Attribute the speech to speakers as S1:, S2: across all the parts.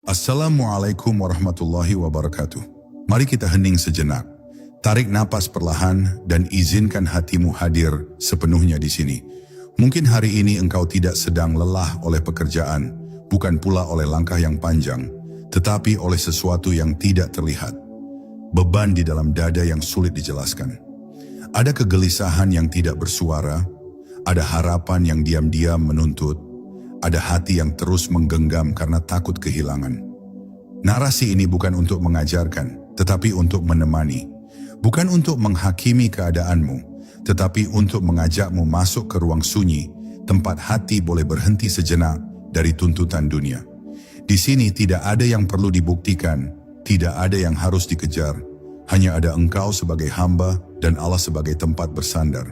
S1: Assalamualaikum warahmatullahi wabarakatuh. Mari kita hening sejenak. Tarik napas perlahan dan izinkan hatimu hadir sepenuhnya di sini. Mungkin hari ini engkau tidak sedang lelah oleh pekerjaan, bukan pula oleh langkah yang panjang, tetapi oleh sesuatu yang tidak terlihat. Beban di dalam dada yang sulit dijelaskan. Ada kegelisahan yang tidak bersuara, ada harapan yang diam-diam menuntut, ada hati yang terus menggenggam karena takut kehilangan. Narasi ini bukan untuk mengajarkan, tetapi untuk menemani. Bukan untuk menghakimi keadaanmu, tetapi untuk mengajakmu masuk ke ruang sunyi, tempat hati boleh berhenti sejenak dari tuntutan dunia. Di sini tidak ada yang perlu dibuktikan, tidak ada yang harus dikejar. Hanya ada engkau sebagai hamba dan Allah sebagai tempat bersandar.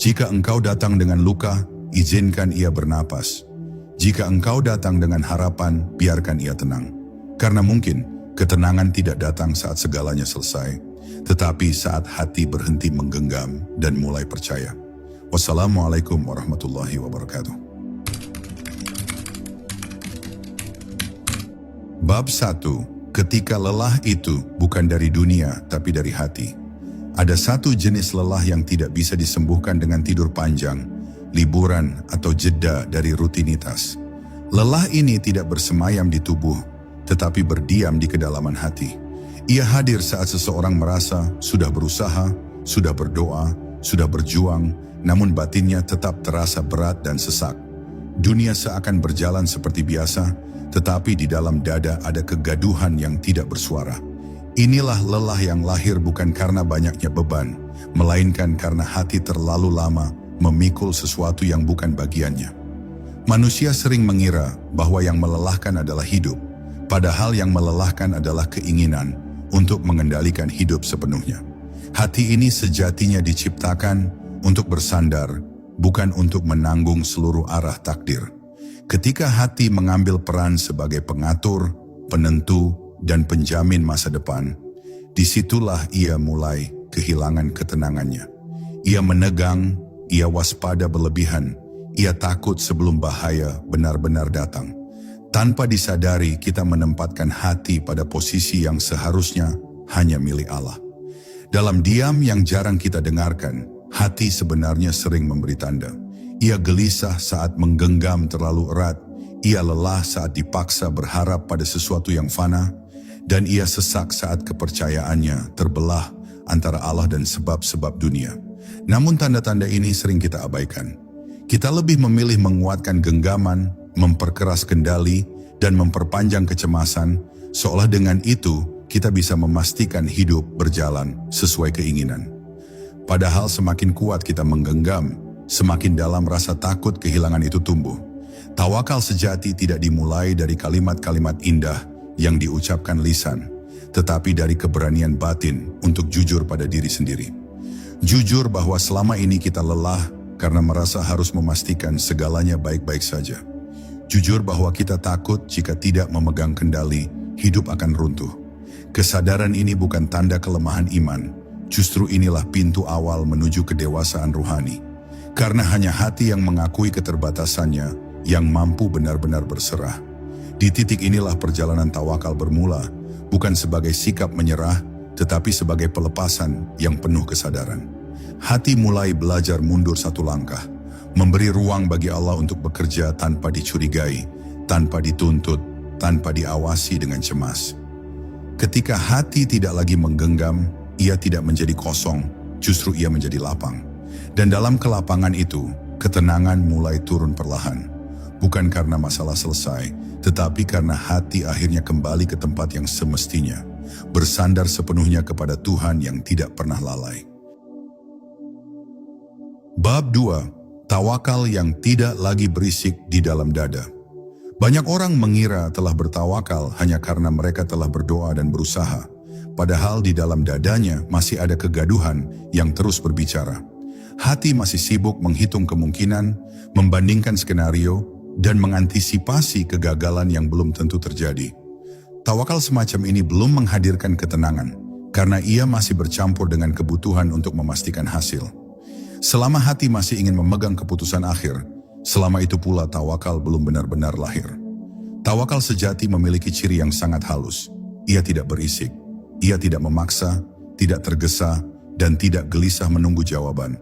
S1: Jika engkau datang dengan luka, izinkan ia bernapas. Jika engkau datang dengan harapan, biarkan ia tenang. Karena mungkin ketenangan tidak datang saat segalanya selesai, tetapi saat hati berhenti menggenggam dan mulai percaya. Wassalamualaikum warahmatullahi wabarakatuh. Bab 1. Ketika lelah itu bukan dari dunia, tapi dari hati. Ada satu jenis lelah yang tidak bisa disembuhkan dengan tidur panjang, liburan atau jeda dari rutinitas. Lelah ini tidak bersemayam di tubuh, tetapi berdiam di kedalaman hati. Ia hadir saat seseorang merasa sudah berusaha, sudah berdoa, sudah berjuang, namun batinnya tetap terasa berat dan sesak. Dunia seakan berjalan seperti biasa, tetapi di dalam dada ada kegaduhan yang tidak bersuara. Inilah lelah yang lahir bukan karena banyaknya beban, melainkan karena hati terlalu lama memikul sesuatu yang bukan bagiannya. Manusia sering mengira bahwa yang melelahkan adalah hidup, padahal yang melelahkan adalah keinginan untuk mengendalikan hidup sepenuhnya. Hati ini sejatinya diciptakan untuk bersandar, bukan untuk menanggung seluruh arah takdir. Ketika hati mengambil peran sebagai pengatur, penentu, dan penjamin masa depan, disitulah ia mulai kehilangan ketenangannya. Ia menegang, ia waspada berlebihan, ia takut sebelum bahaya benar-benar datang. Tanpa disadari kita menempatkan hati pada posisi yang seharusnya hanya milik Allah. Dalam diam yang jarang kita dengarkan, hati sebenarnya sering memberi tanda. Ia gelisah saat menggenggam terlalu erat, ia lelah saat dipaksa berharap pada sesuatu yang fana, dan ia sesak saat kepercayaannya terbelah antara Allah dan sebab-sebab dunia. Namun tanda-tanda ini sering kita abaikan. Kita lebih memilih menguatkan genggaman, memperkeras kendali, dan memperpanjang kecemasan, seolah dengan itu kita bisa memastikan hidup berjalan sesuai keinginan. Padahal semakin kuat kita menggenggam, semakin dalam rasa takut kehilangan itu tumbuh. Tawakal sejati tidak dimulai dari kalimat-kalimat indah yang diucapkan lisan, tetapi dari keberanian batin untuk jujur pada diri sendiri. Jujur bahwa selama ini kita lelah karena merasa harus memastikan segalanya baik-baik saja. Jujur bahwa kita takut jika tidak memegang kendali, hidup akan runtuh. Kesadaran ini bukan tanda kelemahan iman, justru inilah pintu awal menuju kedewasaan ruhani. Karena hanya hati yang mengakui keterbatasannya yang mampu benar-benar berserah. Di titik inilah perjalanan tawakal bermula, bukan sebagai sikap menyerah, tetapi sebagai pelepasan yang penuh kesadaran. Hati mulai belajar mundur satu langkah, memberi ruang bagi Allah untuk bekerja tanpa dicurigai, tanpa dituntut, tanpa diawasi dengan cemas. Ketika hati tidak lagi menggenggam, ia tidak menjadi kosong, justru ia menjadi lapang. Dan dalam kelapangan itu, ketenangan mulai turun perlahan. Bukan karena masalah selesai, tetapi karena hati akhirnya kembali ke tempat yang semestinya, bersandar sepenuhnya kepada Tuhan yang tidak pernah lalai. Bab 2. Tawakal yang tidak lagi berisik di dalam dada. Banyak orang mengira telah bertawakal hanya karena mereka telah berdoa dan berusaha, padahal di dalam dadanya masih ada kegaduhan yang terus berbicara. Hati masih sibuk menghitung kemungkinan, membandingkan skenario, dan mengantisipasi kegagalan yang belum tentu terjadi. Tawakal semacam ini belum menghadirkan ketenangan, karena ia masih bercampur dengan kebutuhan untuk memastikan hasil. Selama hati masih ingin memegang keputusan akhir, selama itu pula tawakal belum benar-benar lahir. Tawakal sejati memiliki ciri yang sangat halus. Ia tidak berisik, ia tidak memaksa, tidak tergesa, dan tidak gelisah menunggu jawaban.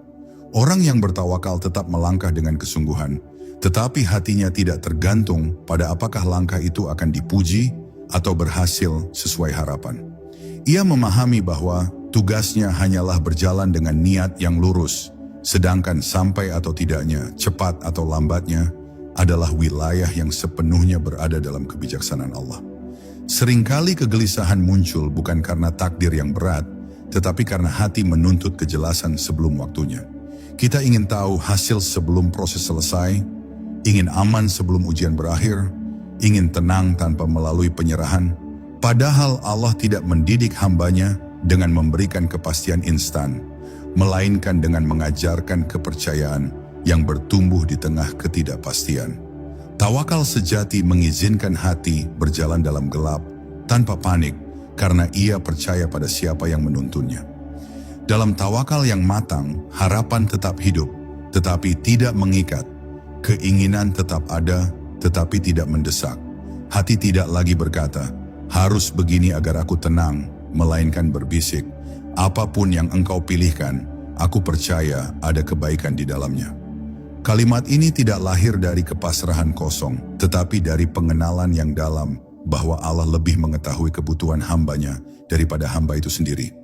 S1: Orang yang bertawakal tetap melangkah dengan kesungguhan, tetapi hatinya tidak tergantung pada apakah langkah itu akan dipuji atau berhasil sesuai harapan. Ia memahami bahwa tugasnya hanyalah berjalan dengan niat yang lurus, sedangkan sampai atau tidaknya, cepat atau lambatnya, adalah wilayah yang sepenuhnya berada dalam kebijaksanaan Allah. Seringkali kegelisahan muncul bukan karena takdir yang berat, tetapi karena hati menuntut kejelasan sebelum waktunya. Kita ingin tahu hasil sebelum proses selesai, ingin aman sebelum ujian berakhir, ingin tenang tanpa melalui penyerahan, padahal Allah tidak mendidik hambanya dengan memberikan kepastian instan, melainkan dengan mengajarkan kepercayaan yang bertumbuh di tengah ketidakpastian. Tawakal sejati mengizinkan hati berjalan dalam gelap tanpa panik karena ia percaya pada siapa yang menuntunnya. Dalam tawakal yang matang, harapan tetap hidup, tetapi tidak mengikat. Keinginan tetap ada, tetapi tidak mendesak. Hati tidak lagi berkata, harus begini agar aku tenang, melainkan berbisik, apapun yang engkau pilihkan, aku percaya ada kebaikan di dalamnya. Kalimat ini tidak lahir dari kepasrahan kosong, tetapi dari pengenalan yang dalam bahwa Allah lebih mengetahui kebutuhan hambanya daripada hamba itu sendiri.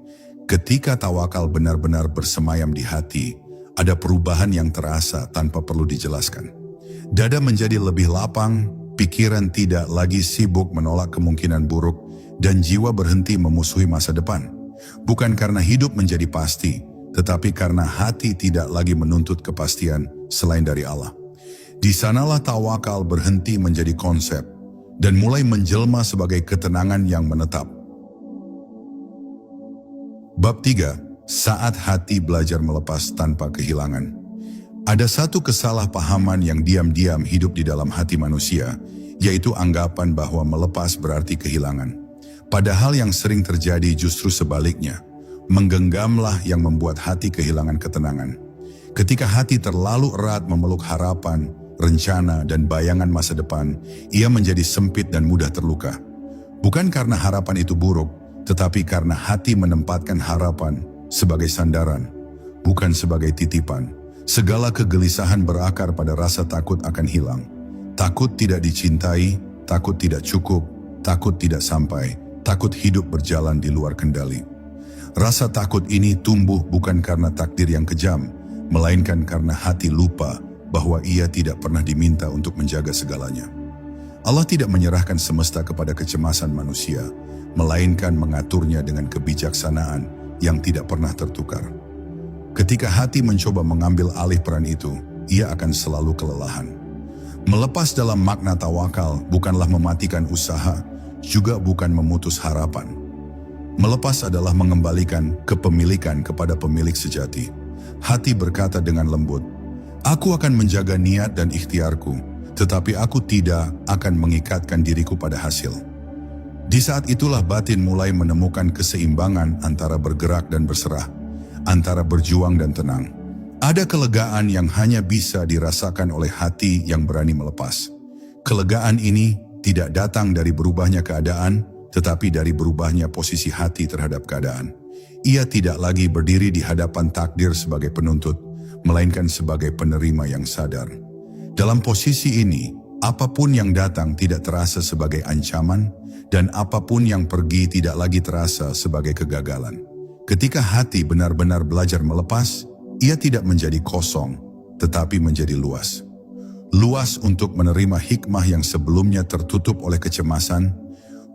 S1: Ketika tawakal benar-benar bersemayam di hati, ada perubahan yang terasa tanpa perlu dijelaskan. Dada menjadi lebih lapang, pikiran tidak lagi sibuk menolak kemungkinan buruk, dan jiwa berhenti memusuhi masa depan. Bukan karena hidup menjadi pasti, tetapi karena hati tidak lagi menuntut kepastian selain dari Allah. Di sanalah tawakal berhenti menjadi konsep dan mulai menjelma sebagai ketenangan yang menetap. Bab 3. Saat hati belajar melepas tanpa kehilangan. Ada satu kesalahpahaman yang diam-diam hidup di dalam hati manusia, yaitu anggapan bahwa melepas berarti kehilangan. Padahal yang sering terjadi justru sebaliknya. Menggenggamlah yang membuat hati kehilangan ketenangan. Ketika hati terlalu erat memeluk harapan, rencana, dan bayangan masa depan, ia menjadi sempit dan mudah terluka. Bukan karena harapan itu buruk, tetapi karena hati menempatkan harapan sebagai sandaran, bukan sebagai titipan. Segala kegelisahan berakar pada rasa takut akan hilang. Takut tidak dicintai, takut tidak cukup, takut tidak sampai, takut hidup berjalan di luar kendali. Rasa takut ini tumbuh bukan karena takdir yang kejam, melainkan karena hati lupa bahwa ia tidak pernah diminta untuk menjaga segalanya. Allah tidak menyerahkan semesta kepada kecemasan manusia, melainkan mengaturnya dengan kebijaksanaan yang tidak pernah tertukar. Ketika hati mencoba mengambil alih peran itu, ia akan selalu kelelahan. Melepas dalam makna tawakal bukanlah mematikan usaha, juga bukan memutus harapan. Melepas adalah mengembalikan kepemilikan kepada pemilik sejati. Hati berkata dengan lembut, aku akan menjaga niat dan ikhtiarku, tetapi aku tidak akan mengikatkan diriku pada hasil. Di saat itulah batin mulai menemukan keseimbangan antara bergerak dan berserah, antara berjuang dan tenang. Ada kelegaan yang hanya bisa dirasakan oleh hati yang berani melepas. Kelegaan ini tidak datang dari berubahnya keadaan, tetapi dari berubahnya posisi hati terhadap keadaan. Ia tidak lagi berdiri di hadapan takdir sebagai penuntut, melainkan sebagai penerima yang sadar. Dalam posisi ini, apapun yang datang tidak terasa sebagai ancaman, dan apapun yang pergi tidak lagi terasa sebagai kegagalan. Ketika hati benar-benar belajar melepas, ia tidak menjadi kosong, tetapi menjadi luas. Luas untuk menerima hikmah yang sebelumnya tertutup oleh kecemasan,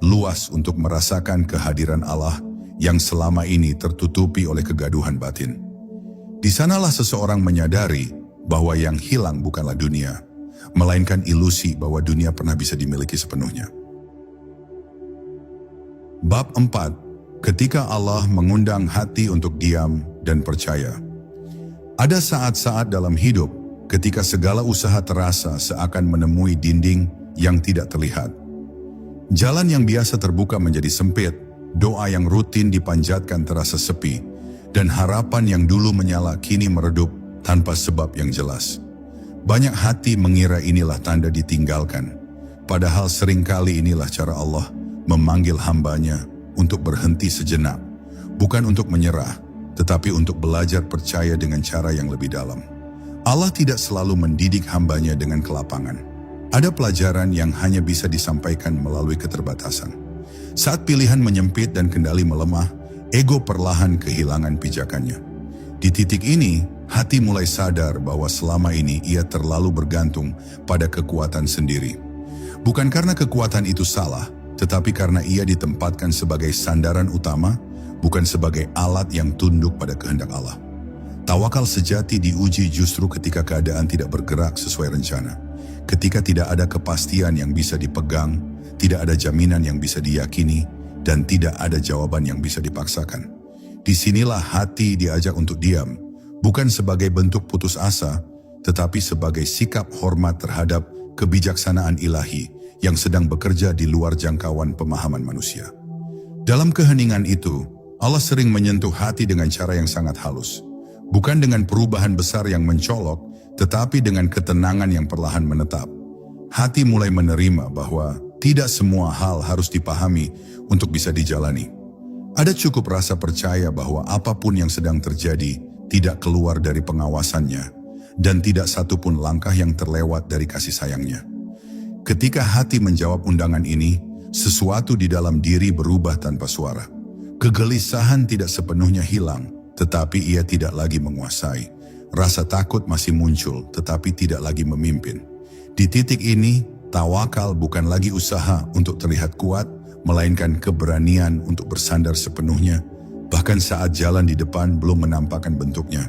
S1: luas untuk merasakan kehadiran Allah yang selama ini tertutupi oleh kegaduhan batin. Di sanalah seseorang menyadari bahwa yang hilang bukanlah dunia, melainkan ilusi bahwa dunia pernah bisa dimiliki sepenuhnya. Bab 4. Ketika Allah mengundang hati untuk diam dan percaya. Ada saat-saat dalam hidup ketika segala usaha terasa seakan menemui dinding yang tidak terlihat. Jalan yang biasa terbuka menjadi sempit, doa yang rutin dipanjatkan terasa sepi, dan harapan yang dulu menyala kini meredup tanpa sebab yang jelas. Banyak hati mengira inilah tanda ditinggalkan. Padahal seringkali inilah cara Allah memanggil hambanya untuk berhenti sejenak, bukan untuk menyerah, tetapi untuk belajar percaya dengan cara yang lebih dalam. Allah tidak selalu mendidik hambanya dengan kelapangan. Ada pelajaran yang hanya bisa disampaikan melalui keterbatasan. Saat pilihan menyempit dan kendali melemah, ego perlahan kehilangan pijakannya. Di titik ini, hati mulai sadar bahwa selama ini ia terlalu bergantung pada kekuatan sendiri. Bukan karena kekuatan itu salah, tetapi karena ia ditempatkan sebagai sandaran utama, bukan sebagai alat yang tunduk pada kehendak Allah. Tawakal sejati diuji justru ketika keadaan tidak bergerak sesuai rencana. Ketika tidak ada kepastian yang bisa dipegang, tidak ada jaminan yang bisa diyakini, dan tidak ada jawaban yang bisa dipaksakan. Disinilah hati diajak untuk diam, bukan sebagai bentuk putus asa, tetapi sebagai sikap hormat terhadap kebijaksanaan ilahi yang sedang bekerja di luar jangkauan pemahaman manusia. Dalam keheningan itu, Allah sering menyentuh hati dengan cara yang sangat halus. Bukan dengan perubahan besar yang mencolok, tetapi dengan ketenangan yang perlahan menetap. Hati mulai menerima bahwa tidak semua hal harus dipahami untuk bisa dijalani. Ada cukup rasa percaya bahwa apapun yang sedang terjadi tidak keluar dari pengawasannya, dan tidak satupun langkah yang terlewat dari kasih sayangnya. Ketika hati menjawab undangan ini, sesuatu di dalam diri berubah tanpa suara. Kegelisahan tidak sepenuhnya hilang, tetapi ia tidak lagi menguasai. Rasa takut masih muncul, tetapi tidak lagi memimpin. Di titik ini, tawakal bukan lagi usaha untuk terlihat kuat, melainkan keberanian untuk bersandar sepenuhnya, bahkan saat jalan di depan belum menampakkan bentuknya.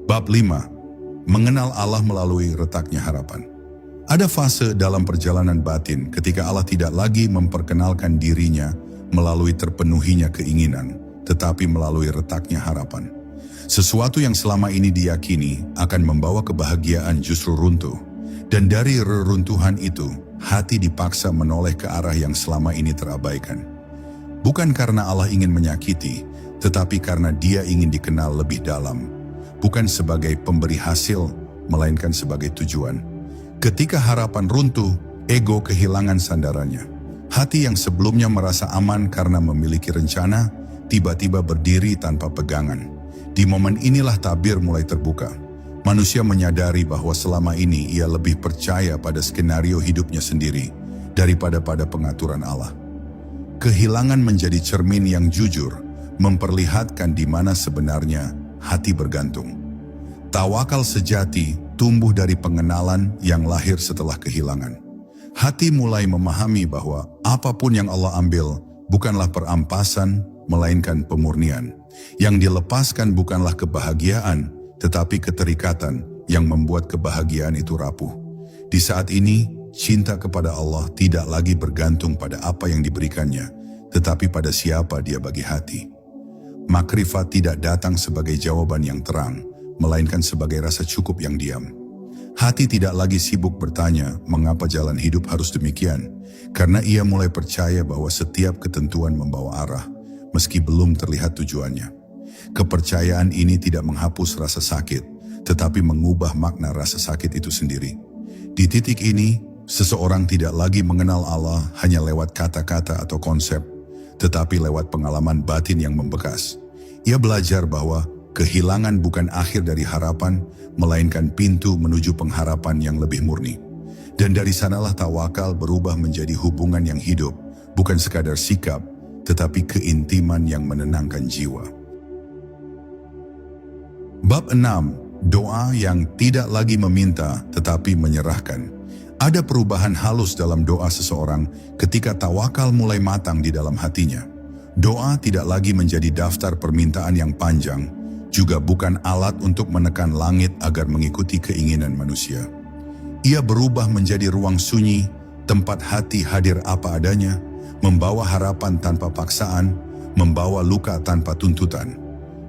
S1: Bab 5. Mengenal Allah melalui retaknya harapan. Ada fase dalam perjalanan batin ketika Allah tidak lagi memperkenalkan dirinya melalui terpenuhinya keinginan, tetapi melalui retaknya harapan. Sesuatu yang selama ini diyakini akan membawa kebahagiaan justru runtuh. Dan dari reruntuhan itu, hati dipaksa menoleh ke arah yang selama ini terabaikan. Bukan karena Allah ingin menyakiti, tetapi karena Dia ingin dikenal lebih dalam. Bukan sebagai pemberi hasil, melainkan sebagai tujuan. Ketika harapan runtuh, ego kehilangan sandarannya. Hati yang sebelumnya merasa aman karena memiliki rencana, tiba-tiba berdiri tanpa pegangan. Di momen inilah tabir mulai terbuka. Manusia menyadari bahwa selama ini ia lebih percaya pada skenario hidupnya sendiri daripada pada pengaturan Allah. Kehilangan menjadi cermin yang jujur, memperlihatkan di mana sebenarnya hati bergantung. Tawakal sejati tumbuh dari pengenalan yang lahir setelah kehilangan. Hati mulai memahami bahwa apapun yang Allah ambil bukanlah perampasan, melainkan pemurnian. Yang dilepaskan bukanlah kebahagiaan, tetapi keterikatan yang membuat kebahagiaan itu rapuh. Di saat ini, cinta kepada Allah tidak lagi bergantung pada apa yang diberikannya, tetapi pada siapa Dia bagi hati. Makrifat tidak datang sebagai jawaban yang terang, melainkan sebagai rasa cukup yang diam. Hati tidak lagi sibuk bertanya mengapa jalan hidup harus demikian, karena ia mulai percaya bahwa setiap ketentuan membawa arah, meski belum terlihat tujuannya. Kepercayaan ini tidak menghapus rasa sakit, tetapi mengubah makna rasa sakit itu sendiri. Di titik ini, seseorang tidak lagi mengenal Allah hanya lewat kata-kata atau konsep, tetapi lewat pengalaman batin yang membekas. Ia belajar bahwa kehilangan bukan akhir dari harapan, melainkan pintu menuju pengharapan yang lebih murni. Dan dari sanalah tawakal berubah menjadi hubungan yang hidup, bukan sekadar sikap, tetapi keintiman yang menenangkan jiwa. Bab 6. Doa yang tidak lagi meminta tetapi menyerahkan. Ada perubahan halus dalam doa seseorang ketika tawakal mulai matang di dalam hatinya. Doa tidak lagi menjadi daftar permintaan yang panjang, juga bukan alat untuk menekan langit agar mengikuti keinginan manusia. Ia berubah menjadi ruang sunyi, tempat hati hadir apa adanya, membawa harapan tanpa paksaan, membawa luka tanpa tuntutan.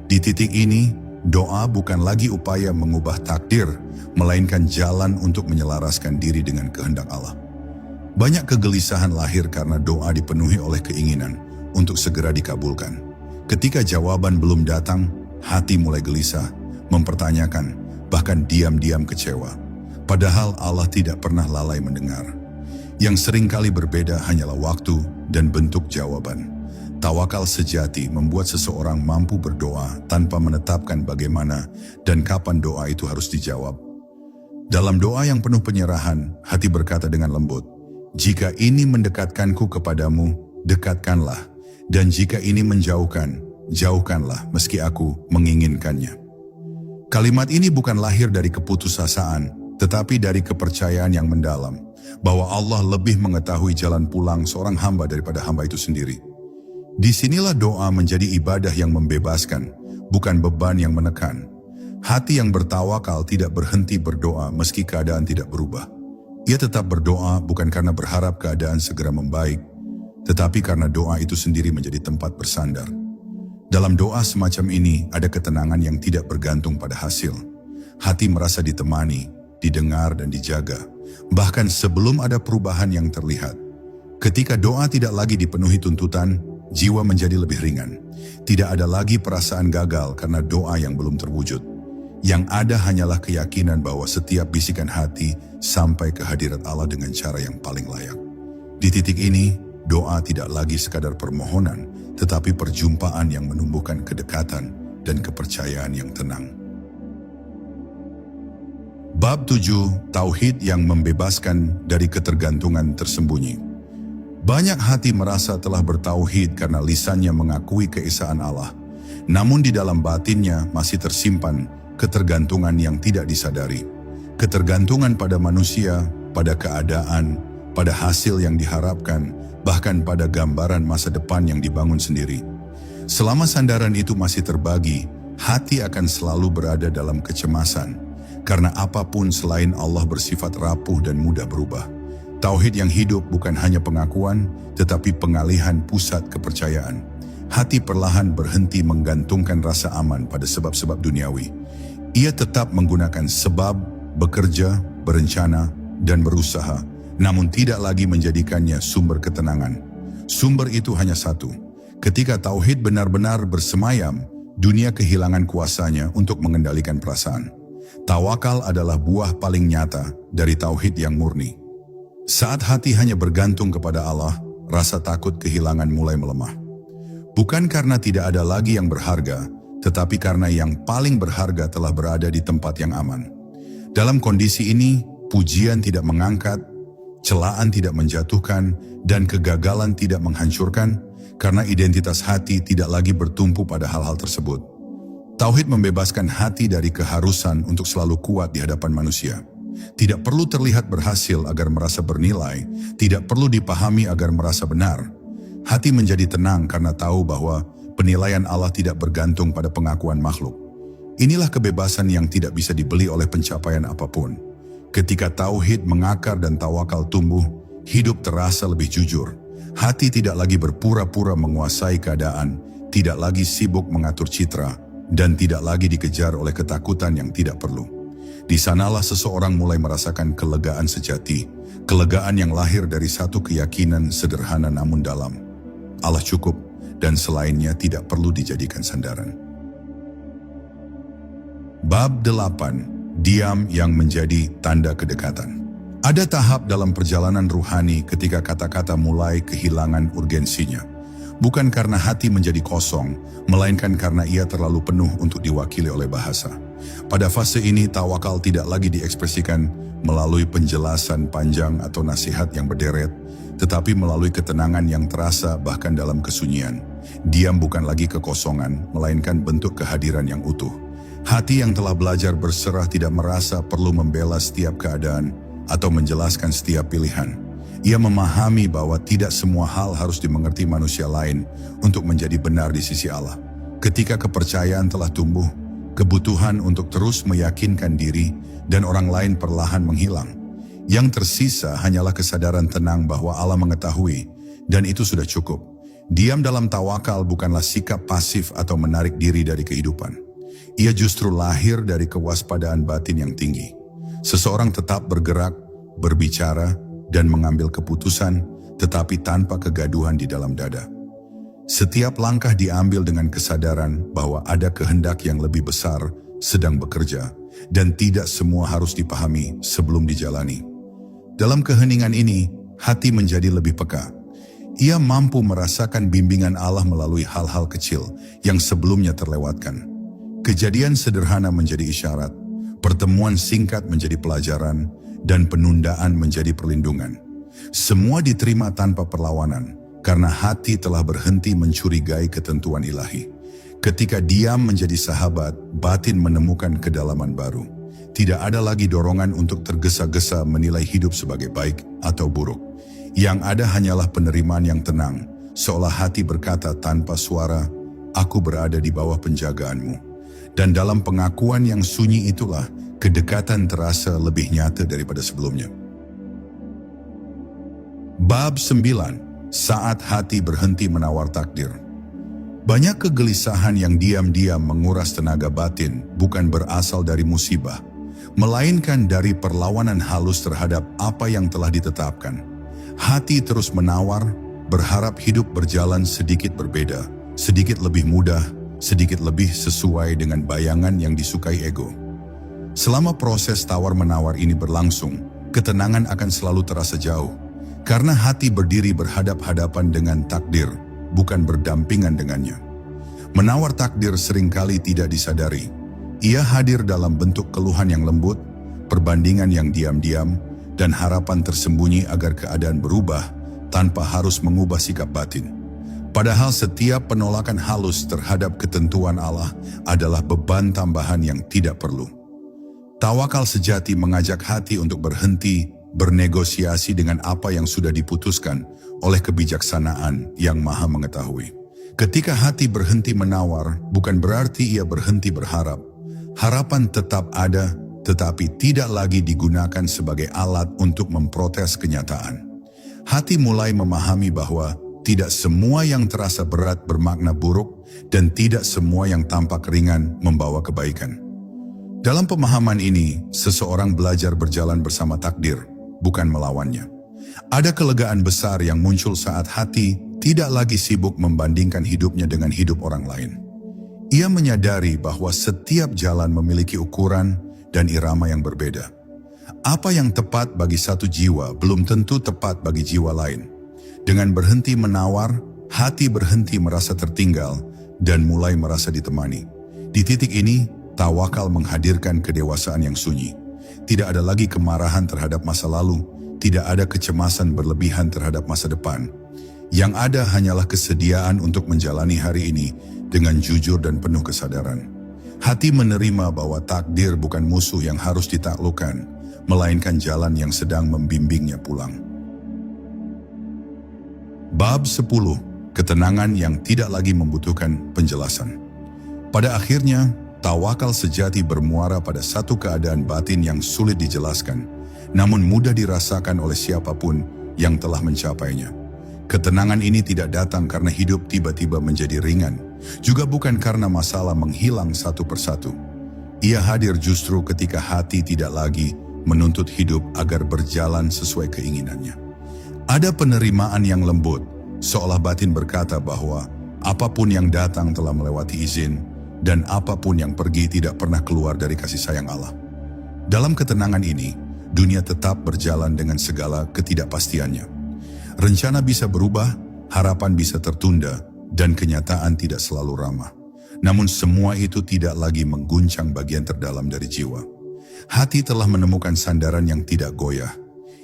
S1: Di titik ini, doa bukan lagi upaya mengubah takdir, melainkan jalan untuk menyelaraskan diri dengan kehendak Allah. Banyak kegelisahan lahir karena doa dipenuhi oleh keinginan untuk segera dikabulkan. Ketika jawaban belum datang, hati mulai gelisah, mempertanyakan, bahkan diam-diam kecewa. Padahal Allah tidak pernah lalai mendengar. Yang seringkali berbeda hanyalah waktu dan bentuk jawaban. Tawakal sejati membuat seseorang mampu berdoa tanpa menetapkan bagaimana dan kapan doa itu harus dijawab. Dalam doa yang penuh penyerahan, hati berkata dengan lembut, "Jika ini mendekatkanku kepadamu, dekatkanlah. Dan jika ini menjauhkan, jauhkanlah meski aku menginginkannya." Kalimat ini bukan lahir dari keputusasaan, tetapi dari kepercayaan yang mendalam, bahwa Allah lebih mengetahui jalan pulang seorang hamba daripada hamba itu sendiri. Disinilah doa menjadi ibadah yang membebaskan, bukan beban yang menekan. Hati yang bertawakal tidak berhenti berdoa meski keadaan tidak berubah. Ia tetap berdoa bukan karena berharap keadaan segera membaik, tetapi karena doa itu sendiri menjadi tempat bersandar. Dalam doa semacam ini ada ketenangan yang tidak bergantung pada hasil. Hati merasa ditemani, didengar dan dijaga, bahkan sebelum ada perubahan yang terlihat. Ketika doa tidak lagi dipenuhi tuntutan, jiwa menjadi lebih ringan. Tidak ada lagi perasaan gagal karena doa yang belum terwujud. Yang ada hanyalah keyakinan bahwa setiap bisikan hati sampai ke hadirat Allah dengan cara yang paling layak. Di titik ini, doa tidak lagi sekadar permohonan, tetapi perjumpaan yang menumbuhkan kedekatan dan kepercayaan yang tenang. Bab 7, Tauhid yang membebaskan dari ketergantungan tersembunyi. Banyak hati merasa telah bertauhid karena lisannya mengakui keesaan Allah. Namun di dalam batinnya masih tersimpan ketergantungan yang tidak disadari. Ketergantungan pada manusia, pada keadaan, pada hasil yang diharapkan, bahkan pada gambaran masa depan yang dibangun sendiri. Selama sandaran itu masih terbagi, hati akan selalu berada dalam kecemasan. Karena apapun selain Allah bersifat rapuh dan mudah berubah. Tauhid yang hidup bukan hanya pengakuan, tetapi pengalihan pusat kepercayaan. Hati perlahan berhenti menggantungkan rasa aman pada sebab-sebab duniawi. Ia tetap menggunakan sebab, bekerja, berencana, dan berusaha, namun tidak lagi menjadikannya sumber ketenangan. Sumber itu hanya satu. Ketika tauhid benar-benar bersemayam, dunia kehilangan kuasanya untuk mengendalikan perasaan. Tawakal adalah buah paling nyata dari tauhid yang murni. Saat hati hanya bergantung kepada Allah, rasa takut kehilangan mulai melemah. Bukan karena tidak ada lagi yang berharga, tetapi karena yang paling berharga telah berada di tempat yang aman. Dalam kondisi ini, pujian tidak mengangkat, celaan tidak menjatuhkan, dan kegagalan tidak menghancurkan, karena identitas hati tidak lagi bertumpu pada hal-hal tersebut. Tauhid membebaskan hati dari keharusan untuk selalu kuat di hadapan manusia. Tidak perlu terlihat berhasil agar merasa bernilai, tidak perlu dipahami agar merasa benar. Hati menjadi tenang karena tahu bahwa penilaian Allah tidak bergantung pada pengakuan makhluk. Inilah kebebasan yang tidak bisa dibeli oleh pencapaian apapun. Ketika tauhid mengakar dan tawakal tumbuh, hidup terasa lebih jujur. Hati tidak lagi berpura-pura menguasai keadaan, tidak lagi sibuk mengatur citra, dan tidak lagi dikejar oleh ketakutan yang tidak perlu. Di sanalah seseorang mulai merasakan kelegaan sejati, kelegaan yang lahir dari satu keyakinan sederhana namun dalam. Allah cukup, dan selainnya tidak perlu dijadikan sandaran. Bab 8, Diam yang menjadi tanda kedekatan. Ada tahap dalam perjalanan ruhani ketika kata-kata mulai kehilangan urgensinya. Bukan karena hati menjadi kosong, melainkan karena ia terlalu penuh untuk diwakili oleh bahasa. Pada fase ini, tawakal tidak lagi diekspresikan melalui penjelasan panjang atau nasihat yang berderet, tetapi melalui ketenangan yang terasa bahkan dalam kesunyian. Diam bukan lagi kekosongan, melainkan bentuk kehadiran yang utuh. Hati yang telah belajar berserah tidak merasa perlu membela setiap keadaan atau menjelaskan setiap pilihan. Ia memahami bahwa tidak semua hal harus dimengerti manusia lain untuk menjadi benar di sisi Allah. Ketika kepercayaan telah tumbuh, kebutuhan untuk terus meyakinkan diri dan orang lain perlahan menghilang. Yang tersisa hanyalah kesadaran tenang bahwa Allah mengetahui, dan itu sudah cukup. Diam dalam tawakal bukanlah sikap pasif atau menarik diri dari kehidupan. Ia justru lahir dari kewaspadaan batin yang tinggi. Seseorang tetap bergerak, berbicara, dan mengambil keputusan, tetapi tanpa kegaduhan di dalam dada. Setiap langkah diambil dengan kesadaran bahwa ada kehendak yang lebih besar sedang bekerja, dan tidak semua harus dipahami sebelum dijalani. Dalam keheningan ini, hati menjadi lebih peka. Ia mampu merasakan bimbingan Allah melalui hal-hal kecil yang sebelumnya terlewatkan. Kejadian sederhana menjadi isyarat, pertemuan singkat menjadi pelajaran, dan penundaan menjadi perlindungan. Semua diterima tanpa perlawanan, karena hati telah berhenti mencurigai ketentuan ilahi. Ketika diam menjadi sahabat, batin menemukan kedalaman baru. Tidak ada lagi dorongan untuk tergesa-gesa menilai hidup sebagai baik atau buruk. Yang ada hanyalah penerimaan yang tenang, seolah hati berkata tanpa suara, "Aku berada di bawah penjagaanmu." Dan dalam pengakuan yang sunyi itulah, kedekatan terasa lebih nyata daripada sebelumnya. Bab 9. Saat hati berhenti menawar takdir. Banyak kegelisahan yang diam-diam menguras tenaga batin bukan berasal dari musibah, melainkan dari perlawanan halus terhadap apa yang telah ditetapkan. Hati terus menawar, berharap hidup berjalan sedikit berbeda, sedikit lebih mudah, sedikit lebih sesuai dengan bayangan yang disukai ego. Selama proses tawar-menawar ini berlangsung, ketenangan akan selalu terasa jauh, karena hati berdiri berhadap-hadapan dengan takdir, bukan berdampingan dengannya. Menawar takdir seringkali tidak disadari. Ia hadir dalam bentuk keluhan yang lembut, perbandingan yang diam-diam, dan harapan tersembunyi agar keadaan berubah tanpa harus mengubah sikap batin. Padahal setiap penolakan halus terhadap ketentuan Allah adalah beban tambahan yang tidak perlu. Tawakal sejati mengajak hati untuk berhenti bernegosiasi dengan apa yang sudah diputuskan oleh kebijaksanaan yang Maha Mengetahui. Ketika hati berhenti menawar, bukan berarti ia berhenti berharap. Harapan tetap ada, tetapi tidak lagi digunakan sebagai alat untuk memprotes kenyataan. Hati mulai memahami bahwa tidak semua yang terasa berat bermakna buruk, dan tidak semua yang tampak ringan membawa kebaikan. Dalam pemahaman ini, seseorang belajar berjalan bersama takdir, bukan melawannya. Ada kelegaan besar yang muncul saat hati tidak lagi sibuk membandingkan hidupnya dengan hidup orang lain. Ia menyadari bahwa setiap jalan memiliki ukuran dan irama yang berbeda. Apa yang tepat bagi satu jiwa belum tentu tepat bagi jiwa lain. Dengan berhenti menawar, hati berhenti merasa tertinggal dan mulai merasa ditemani. Di titik ini, tawakal menghadirkan kedewasaan yang sunyi. Tidak ada lagi kemarahan terhadap masa lalu, tidak ada kecemasan berlebihan terhadap masa depan. Yang ada hanyalah kesediaan untuk menjalani hari ini dengan jujur dan penuh kesadaran. Hati menerima bahwa takdir bukan musuh yang harus ditaklukkan, melainkan jalan yang sedang membimbingnya pulang. Bab 10. Ketenangan yang tidak lagi membutuhkan penjelasan. Pada akhirnya, tawakal sejati bermuara pada satu keadaan batin yang sulit dijelaskan, namun mudah dirasakan oleh siapapun yang telah mencapainya. Ketenangan ini tidak datang karena hidup tiba-tiba menjadi ringan, juga bukan karena masalah menghilang satu persatu. Ia hadir justru ketika hati tidak lagi menuntut hidup agar berjalan sesuai keinginannya. Ada penerimaan yang lembut, seolah batin berkata bahwa apapun yang datang telah melewati izin, dan apapun yang pergi tidak pernah keluar dari kasih sayang Allah. Dalam ketenangan ini, dunia tetap berjalan dengan segala ketidakpastiannya. Rencana bisa berubah, harapan bisa tertunda, dan kenyataan tidak selalu ramah. Namun semua itu tidak lagi mengguncang bagian terdalam dari jiwa. Hati telah menemukan sandaran yang tidak goyah.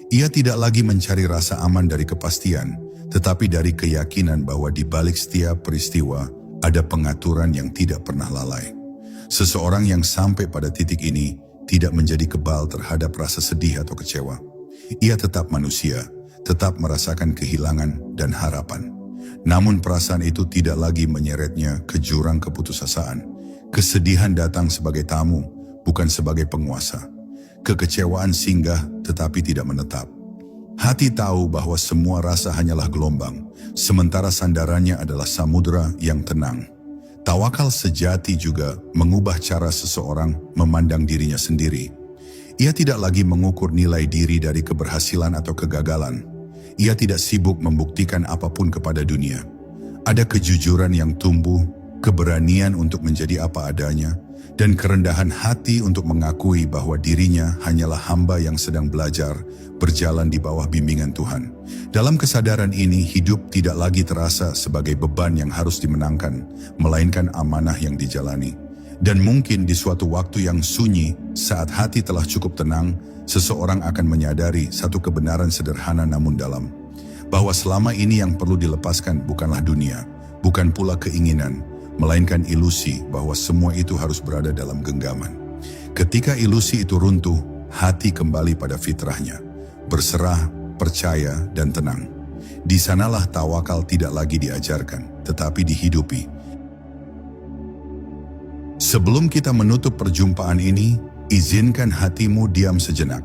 S1: Ia tidak lagi mencari rasa aman dari kepastian, tetapi dari keyakinan bahwa di balik setiap peristiwa ada pengaturan yang tidak pernah lalai. Seseorang yang sampai pada titik ini tidak menjadi kebal terhadap rasa sedih atau kecewa. Ia tetap manusia, tetap merasakan kehilangan dan harapan. Namun perasaan itu tidak lagi menyeretnya ke jurang keputusasaan. Kesedihan datang sebagai tamu, bukan sebagai penguasa. Kekecewaan singgah tetapi tidak menetap. Hati tahu bahwa semua rasa hanyalah gelombang, sementara sandarannya adalah samudera yang tenang. Tawakal sejati juga mengubah cara seseorang memandang dirinya sendiri. Ia tidak lagi mengukur nilai diri dari keberhasilan atau kegagalan. Ia tidak sibuk membuktikan apapun kepada dunia. Ada kejujuran yang tumbuh, keberanian untuk menjadi apa adanya, dan kerendahan hati untuk mengakui bahwa dirinya hanyalah hamba yang sedang belajar berjalan di bawah bimbingan Tuhan. Dalam kesadaran ini, hidup tidak lagi terasa sebagai beban yang harus dimenangkan, melainkan amanah yang dijalani. Dan mungkin di suatu waktu yang sunyi, saat hati telah cukup tenang, seseorang akan menyadari satu kebenaran sederhana namun dalam, bahwa selama ini yang perlu dilepaskan bukanlah dunia, bukan pula keinginan, melainkan ilusi bahwa semua itu harus berada dalam genggaman. Ketika ilusi itu runtuh, hati kembali pada fitrahnya, berserah, percaya, dan tenang. Di sanalah tawakal tidak lagi diajarkan, tetapi dihidupi. Sebelum kita menutup perjumpaan ini, izinkan hatimu diam sejenak.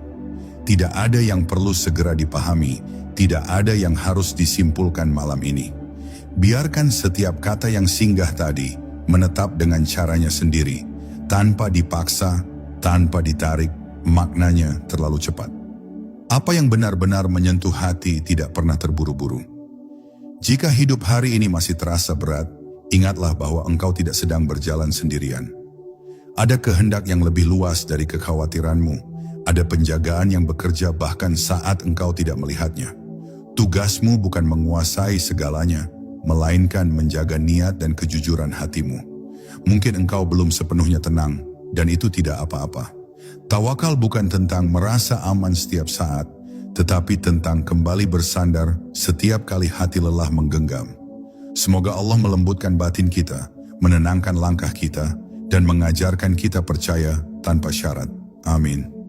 S1: Tidak ada yang perlu segera dipahami, tidak ada yang harus disimpulkan malam ini. Biarkan setiap kata yang singgah tadi menetap dengan caranya sendiri, tanpa dipaksa, tanpa ditarik, maknanya terlalu cepat. Apa yang benar-benar menyentuh hati tidak pernah terburu-buru. Jika hidup hari ini masih terasa berat, ingatlah bahwa engkau tidak sedang berjalan sendirian. Ada kehendak yang lebih luas dari kekhawatiranmu, ada penjagaan yang bekerja bahkan saat engkau tidak melihatnya. Tugasmu bukan menguasai segalanya, melainkan menjaga niat dan kejujuran hatimu. Mungkin engkau belum sepenuhnya tenang, dan itu tidak apa-apa. Tawakal bukan tentang merasa aman setiap saat, tetapi tentang kembali bersandar setiap kali hati lelah menggenggam. Semoga Allah melembutkan batin kita, menenangkan langkah kita, dan mengajarkan kita percaya tanpa syarat. Amin.